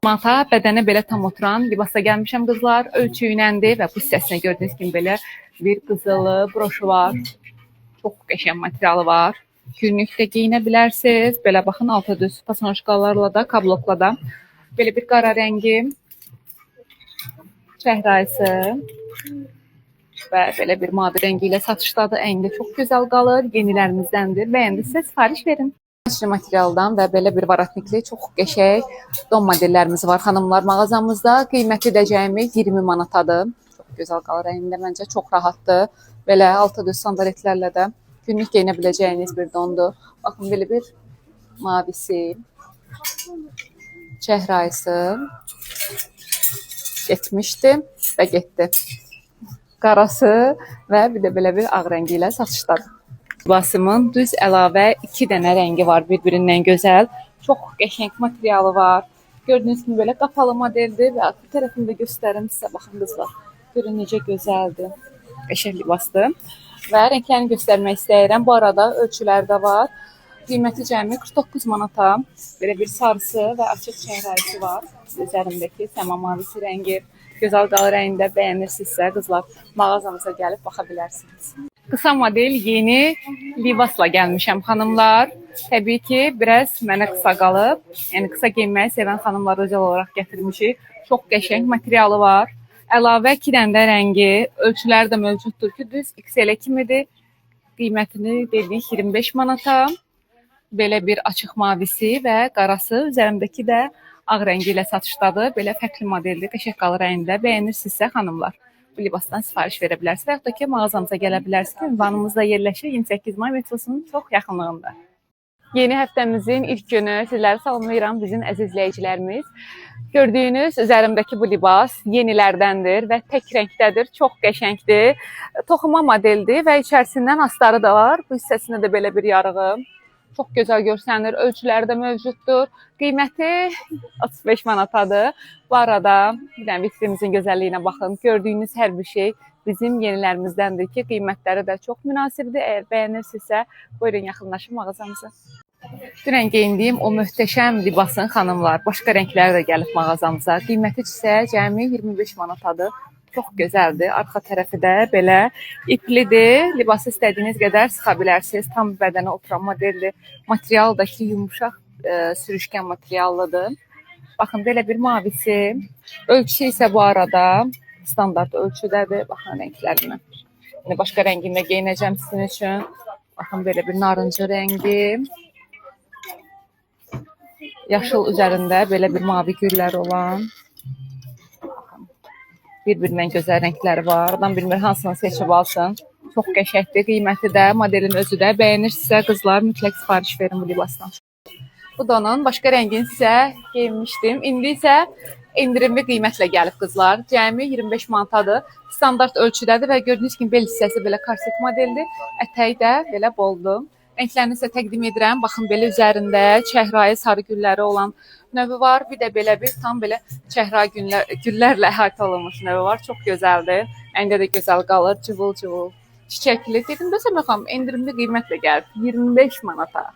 Manta bədənə belə tam oturan libasa gəlmişəm qızlar. Ölçü iləndir və bu hissəsinə gördüyünüz kimi belə bir qızılı broşu var. Çox qəşəng materialı var. Günlük də geyinə bilərsiniz. Belə baxın, altı düz pasonoşkalarla da, kablokla da. Belə bir qara rəngi. Çəhrayısı və belə bir mavi rəngi ilə satışdadır. Əyndə çox gözəl qalır. Yenilərimizdəndir. Bəyəndinizsə sifariş verin. Məşri materialdan və belə bir varatnikli çox qəşəng don modellərimiz var xanımlar mağazamızda. Qiyməti də cəmi 20 manatadır. Çox gözəl qalır əynində, məncə çox rahatdır. Belə altı düz sandaletlərlə də günlük geyinə biləcəyiniz bir dondur. Baxın, belə bir mavisi, çəhrayısı getmişdi və getdi. Qarası və bir də belə bir ağ rəngi ilə satışdadır. Libasımın düz əlavə 2 dənə rəngi var, bir-birindən gözəl. Çox qəşəng materialı var. Gördüyünüz kimi belə qapalı modeldir və arxa tərəfini də göstərim sizə. Baxın qızlar, görün necə gözəldir. Qəşəng libasdır. Və rənglərini göstərmək istəyirəm. Bu arada ölçülər də var. Qiyməti cəmi 49 manata. Belə bir sarısı və açıq çəhrayısı var. Üzərindəki səma mavisi rəngi. Gözəl qalır əynində, bəyənirsinizsə qızlar mağazamıza gəlib baxa bilərsiniz. Qısa model yeni libasla gəlmişəm xanımlar. Təbii ki, biraz mənə qısa qalıb. Yəni qısa geyinməyi sevən xanımlar özel olaraq gətirmişik. Çox qəşəng materialı var. Əlavə 2 dənə rəngi, ölçüləri də mövcuddur ki, düz XL kimidir. Qiymətini dedik 25 manata. Belə bir açıq mavisi və qarası, üzərindəki də ağ rəngi ilə satışdadır. Belə fərqli modeldir, qəşəng qalır əynində. Bəyənirsinizsə xanımlar bu libasdan sifariş verə bilərsiniz və yaxud da ki, mağazamıza gələ bilərsiniz. Ünvanımızda yerləşir 28 may metrosunun çox yaxınlığında. Yeni həftəmizin ilk günü sizləri salamlayıram bizim əziz izləyicilərimiz. Gördüyünüz üzərimdəki bu libas yenilərdəndir və tək rəngdədir, çox qəşəngdir. Toxuma modeldir və içərisindən astarı da var. Bu hissəsində də belə bir yarığı. Çox gözəl görsənir, ölçüləri də mövcuddur. Qiyməti 35 manatadır. Bu arada bir dənə vitrinimizin gözəlliyinə baxın. Gördüyünüz hər bir şey bizim yenilərimizdəndir ki, qiymətləri də çox münasibdir. Əgər bəyənirsinizsə, buyurun yaxınlaşın mağazamıza. Dünən geyindiyim o möhtəşəm libasın xanımlar, başqa rəngləri də gəlib mağazamıza. Qiyməti isə cəmi 25 manatadır. Çox gözəldir. Arxa tərəfi də belə iplidir. Libası istədiyiniz qədər sıxa bilərsiniz. Tam bədənə oturan modeldir. Material da ki, yumuşaq sürüşkən materiallıdır. Baxın, belə bir mavisi. Ölçüsü isə bu arada standart ölçüdədir. Baxın rənglərinə. Yəni, başqa rəngində geyinəcəm sizin üçün. Baxın, belə bir narıncı rəngi. Yaşıl üzərində belə bir mavi güllər olan. Bir-birindən gözəl rəngləri var. Adam bilmir hansını seçib alsın. Çox qəşəngdir. Qiyməti də, modelin özü də. Bəyənirsinizsə qızlar mütləq sifariş verin bu libasdan. Bu donun başqa rəngini sizə geyinmişdim. İndi isə indirimli qiymətlə gəlib qızlar. Cəmi 25 manatadır. Standart ölçüdədir və gördüyünüz kimi bel hissəsi belə korset modeldir. Ətəyi də belə boldur. Rənglərini isə təqdim edirəm. Baxın, belə üzərində çəhrayı sarı gülləri olan növü var. Bir də belə bir tam belə çəhrayı güllərlə əhatə olunmuş növü var. Çox gözəldir. Əndə də gözəl qalır. Cıvıl-cıvıl. Çiçəkli. Dedim, desəm yoxam, endirimli qiymətlə gəlib. 25 manata.